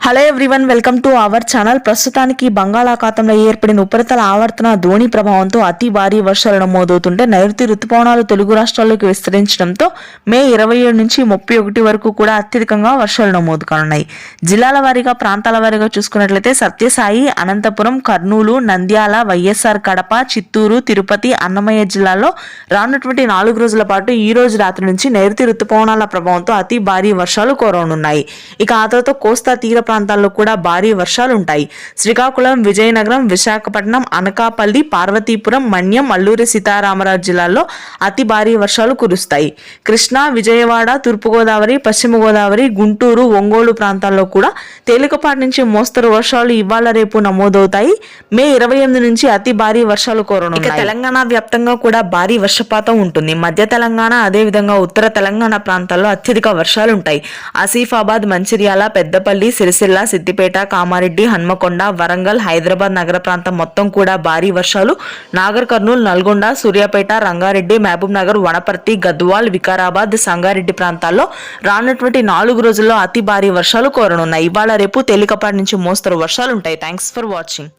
Hello everyone, welcome to our channel. ప్రస్తుతానికి బంగాళాఖాతంలో ఏర్పడిన ఉపరితల ఆవర్తన ద్రోణి ప్రభావంతో అతి భారీ వర్షాలు నమోదవుతుంటే నైరుతి రుతుపవనాలు తెలుగు రాష్ట్రాల్లోకి విస్తరించడంతో మే 27 నుంచి 31 వరకు కూడా అత్యధికంగా వర్షాలు నమోదు కానున్నాయి. జిల్లాల వారీగా ప్రాంతాల వారీగా చూసుకున్నట్లయితే సత్యసాయి, అనంతపురం, కర్నూలు, నంద్యాల, వైఎస్ఆర్ కడప, చిత్తూరు, తిరుపతి, అన్నమయ్య జిల్లాల్లో రానున్నటువంటి 4 రోజుల పాటు ఈ రోజు రాత్రి నుంచి నైరుతి రుతుపవనాల ప్రభావంతో అతి భారీ వర్షాలు కురవనున్నాయి. ఇక ఆ తర్వాత కోస్తా తీర ప్రాంతాల్లో కూడా భారీ వర్షాలు ఉంటాయి. శ్రీకాకుళం, విజయనగరం, విశాఖపట్నం, అనకాపల్లి, పార్వతీపురం, మన్యం, అల్లూరి సీతారామరాజు జిల్లాల్లో అతి భారీ వర్షాలు కురుస్తాయి. కృష్ణా, విజయవాడ, తూర్పుగోదావరి, పశ్చిమ గోదావరి, గుంటూరు, ఒంగోలు ప్రాంతాల్లో కూడా తేలికపాటి నుంచి మోస్తరు వర్షాలు ఇవాళ రేపు నమోదవుతాయి. మే 28 నుంచి అతి భారీ వర్షాలు కురవనున్నాయి. ఇక తెలంగాణ వ్యాప్తంగా కూడా భారీ వర్షపాతం ఉంటుంది. మధ్య తెలంగాణ, అదేవిధంగా ఉత్తర తెలంగాణ ప్రాంతాల్లో అత్యధిక వర్షాలు ఉంటాయి. ఆసిఫాబాద్, మంచిర్యాల, పెద్దపల్లి, సిరిసిల్ల, సిద్దిపేట, కామారెడ్డి, హన్మకొండ, వరంగల్, హైదరాబాద్ నగర ప్రాంతం మొత్తం కూడా భారీ వర్షాలు, నాగర్ కర్నూలు, నల్గొండ, సూర్యాపేట, రంగారెడ్డి, మహబూబ్ నగర్, వనపర్తి, గద్వాల్, వికారాబాద్, సంగారెడ్డి ప్రాంతాల్లో రానున్నటువంటి 4 రోజుల్లో అతి భారీ వర్షాలు కురవనున్నాయి. ఇవాళ రేపు తేలికపాటి నుంచి మోస్తరు వర్షాలు ఉంటాయి. Thanks for watching.